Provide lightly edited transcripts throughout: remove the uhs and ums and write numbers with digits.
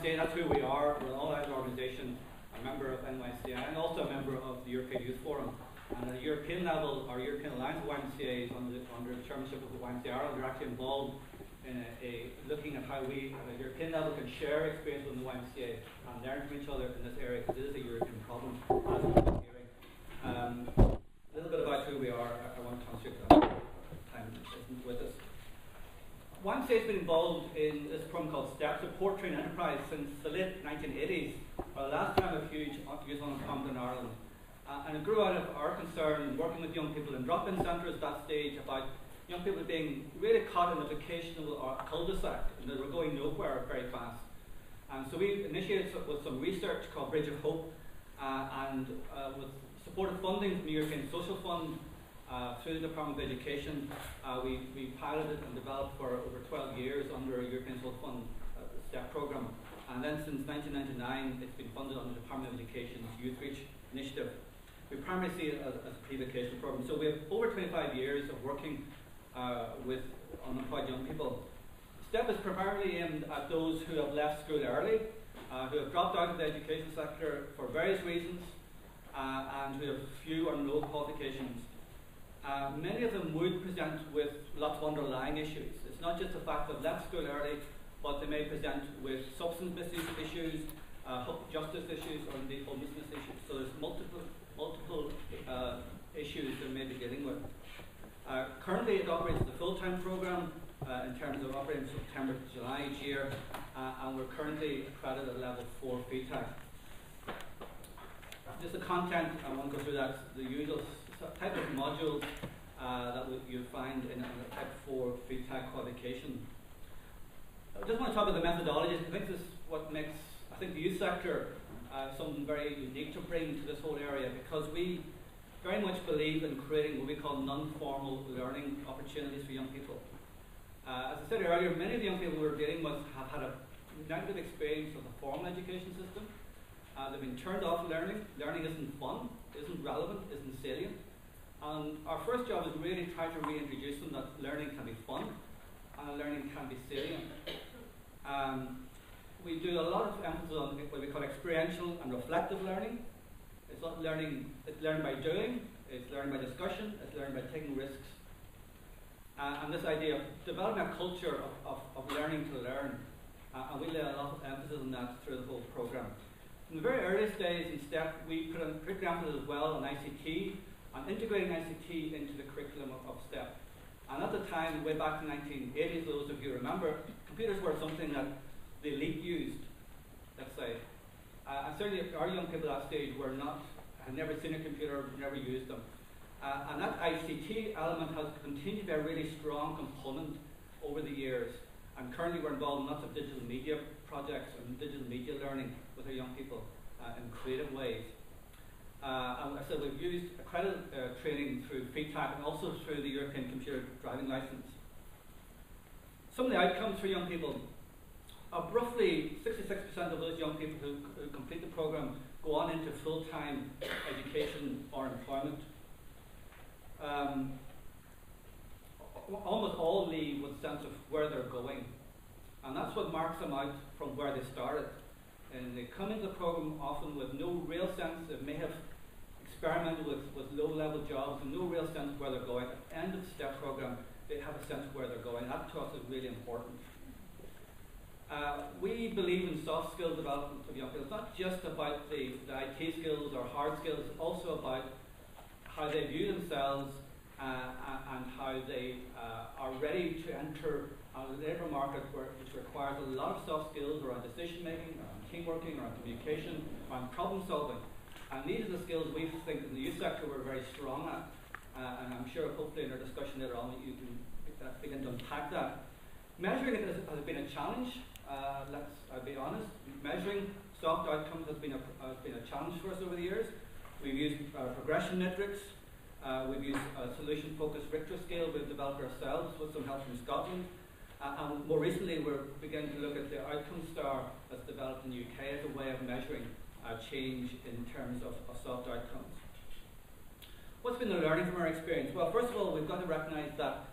YMCA, that's who we are. We're an all-out organisation, a member of NYCI, and also a member of the European Youth Forum. And at a European level, our European Alliance of YMCA is under the chairmanship of the YMCA Ireland. We're actually involved in looking at how we, at a European level, can share experience with the YMCA and learn from each other in this area, because it is a European problem, as we've been hearing. A little bit about who we are. I won't concentrate on time isn't with us. YMCA has been involved in this program called STEP, Support Train Enterprise, since the late 1980s, or the last time of huge youth unemployment in Ireland. And it grew out of our concern working with young people in drop-in centres at that stage about young people being really caught in a vocational or cul-de-sac, and they were going nowhere very fast. And so we initiated with some research called Bridge of Hope, and with supported funding from the European Social Fund through the Department of Education, we piloted and developed for over 12 years under a European Social Fund STEP programme. And then since 1999, it's been funded under the Department of Education's Youth Reach initiative. We primarily see it as a pre-vocational programme. So we have over 25 years of working with unemployed young people. STEP is primarily aimed at those who have left school early, who have dropped out of the education sector for various reasons, and who have few or no qualifications. Many of them would present with lots of underlying issues. It's not just the fact that they've left school early, but they may present with substance misuse issues, justice issues, or indeed homelessness issues. So there's multiple issues they may be dealing with. Currently it operates as a full-time programme in terms of operating September to July each year, and we're currently accredited at level 4 FETAC. Just the content, I won't go through that, the usual type of modules that you find in a type 4 FETAC qualification. I just want to talk about the methodologies. I think this is what makes, the youth sector something very unique to bring to this whole area, because we very much believe in creating what we call non-formal learning opportunities for young people. As I said earlier, many of the young people we're dealing with have had a negative experience of the formal education system. They've been turned off learning. Learning isn't fun, isn't relevant, isn't salient. And our first job is really try to reintroduce them that learning can be fun and learning can be salient. We do a lot of emphasis on what we call experiential and reflective learning. It's not learning, it's learning by doing, it's learning by discussion, it's learning by taking risks. And this idea of developing a culture of learning to learn, and we lay a lot of emphasis on that through the whole programme. In the very earliest days in STEP, we put a particular emphasis as well on ICT, and integrating ICT into the curriculum of STEP. And at the time, way back in the 1980s, those of you remember, computers were something that the elite used, let's say. And certainly our young people at that stage had never seen a computer, never used them. And that ICT element has continued to be a really strong component over the years. And currently we're involved in lots of digital media projects and digital media learning with our young people in creative ways. And I said we've used accredited training through FETAC and also through the European Computer Driving License. Some of the outcomes for young people are roughly 66% of those young people who complete the programme go on into full-time education or employment. Almost all leave with a sense of where they're going, and that's what marks them out from where they started. And they come into the programme often with no real sense. They may have experimented with low-level jobs and no real sense of where they're going. At the end of the STEP programme, they have a sense of where they're going. That to us is really important. We believe in soft skill development of young people. It's not just about the IT skills or hard skills, it's also about how they view themselves and how they are ready to enter a labour market which requires a lot of soft skills around decision making, around teamworking, around communication, around problem solving. And these are the skills we think in the youth sector we're very strong at. And I'm sure hopefully in our discussion later on you can begin to unpack that. Measuring it has been a challenge. I'll be honest. Measuring soft outcomes has been a challenge for us over the years. We've used progression metrics. We've used a solution-focused Richter scale we've developed ourselves with some help from Scotland. And more recently, we're beginning to look at the outcome star that's developed in the UK as a way of measuring change in terms of soft outcomes. What's been the learning from our experience? Well, first of all, we've got to recognise that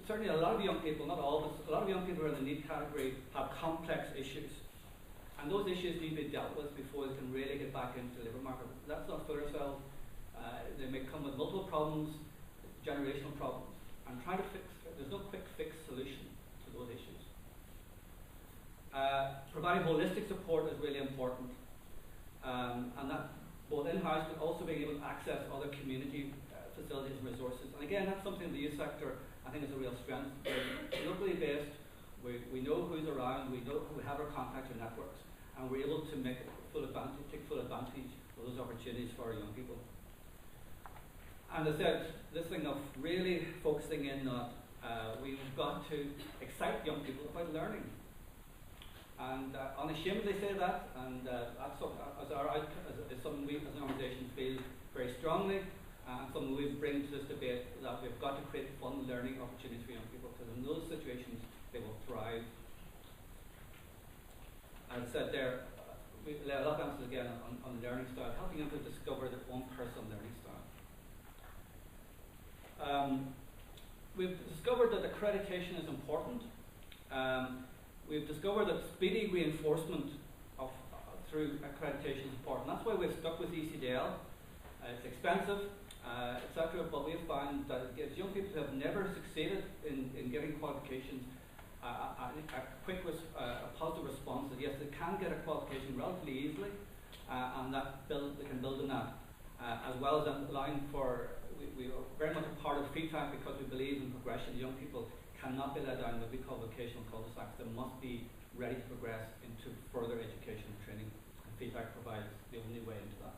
certainly a lot of young people, not all, but a lot of young people in the need category have complex issues. And those issues need to be dealt with before they can really get back into the labour market. Let's not fool ourselves. They may come with multiple problems, generational problems, and trying to fix, there's no quick fix solution to those issues. Providing holistic support is really important, and that both in-house but also being able to access other community facilities and resources. And again, that's something in the youth sector I think is a real strength. We're locally based, we know who's around, we have our contacts and networks, and we're able to make take full advantage of those opportunities for our young people. And as I said, this thing of really focusing in on, we've got to excite young people about learning. And unashamedly say that, and that's something we as an organisation feel very strongly, and something we bring to this debate, that we've got to create fun learning opportunities for young people, because in those situations they will thrive. As I said there, we lay a lot of emphasis again on learning style, helping them to discover their own personal learning style. We've discovered that accreditation is important. We've discovered that speedy reinforcement through accreditation is important. That's why we've stuck with ECDL. It's expensive, etc., but we've found that it gives young people who have never succeeded in getting qualifications a positive response that yes, they can get a qualification relatively easily, and that they can build on that, as well as allowing for, we are very much a part of feedback because we believe in progression. Young people cannot be led down what we call vocational cul-de-sacs. They must be ready to progress into further education and training, and feedback provides the only way into that.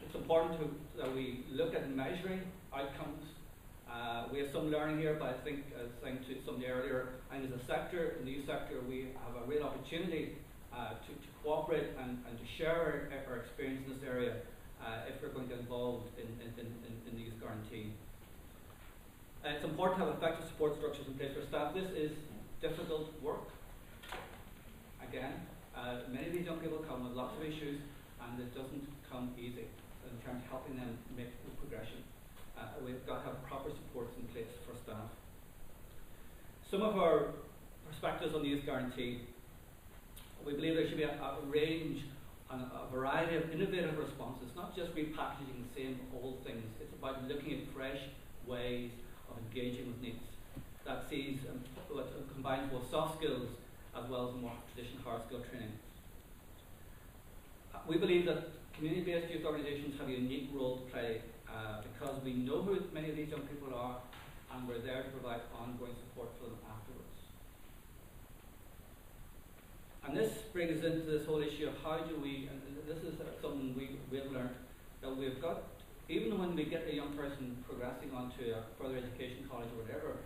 It's important that we look at measuring outcomes. We have some learning here, but I think, as saying to somebody earlier, and as a sector, in the youth sector, we have a real opportunity to cooperate and to share our experience in this area if we're going to get involved in the youth guarantee. It's important to have effective support structures in place for staff. This is difficult work. Again, many of these young people come with lots of issues, and it doesn't come easy in terms of helping them make the progression. We've got to have proper supports in place for staff. Some of our perspectives on the youth guarantee: we believe there should be a range and a variety of innovative responses, not just repackaging the same old things. It's about looking at fresh ways of engaging with needs that combines both soft skills as well as more traditional hard skill training. We believe that community-based youth organisations have a unique role to play because we know who many of these young people are, and we're there to provide ongoing support for them afterwards. And this brings us into this whole issue of how do we, and this is something we've learned, that we've got, even when we get a young person progressing onto a further education college or whatever,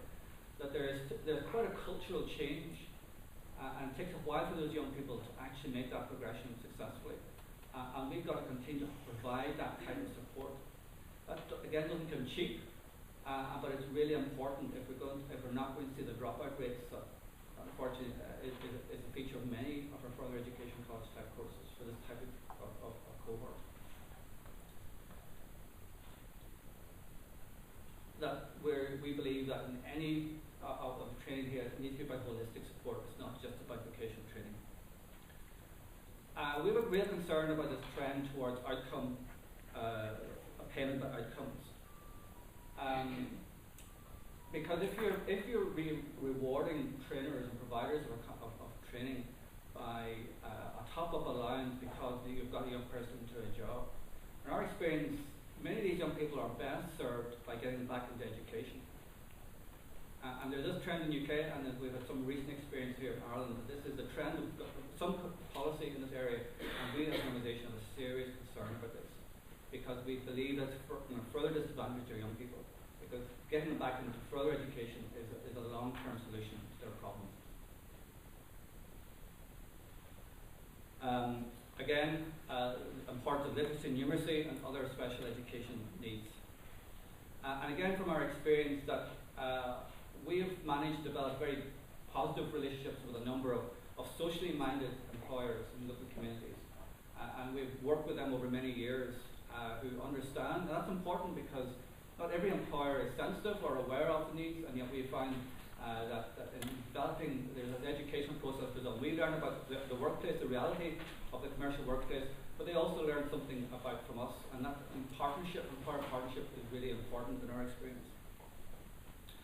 that there's quite a cultural change, and it takes a while for those young people to actually make that progression successfully. And we've got to continue to provide that kind of support. That again doesn't come cheap, but it's really important if we're not going to see the dropout rates that unfortunately is a feature of many of our further education college type courses for this type of cohort. That we believe that in any of the training here, it needs to be about holistic support. It's not just about vocational training. We have a real concern about this trend towards outcome payment by outcomes, because if you're rewarding trainers and providers of training by a top-up allowance because you've got a young person into a job, in our experience, many of these young people are best served by getting them back into education. And there's this trend in the UK, and we've had some recent experience here in Ireland, that this is the trend. We've got some policy in this area, and we as an organisation have a serious concern about this, because we believe that's further disadvantage to young people, because getting them back into further education is a long-term solution to their problem. Again, important of literacy and numeracy and other special education needs. And again, from our experience, that we have managed to develop very positive relationships with a number of socially minded employers in local communities. And we've worked with them over many years who understand. And that's important because not every employer is sensitive or aware of the needs, and yet we find that in developing, there's an education process that we learn about the workplace, the reality of the commercial workplace, but they also learn something about from us, and that partnership, employer partnership, is really important in our experience.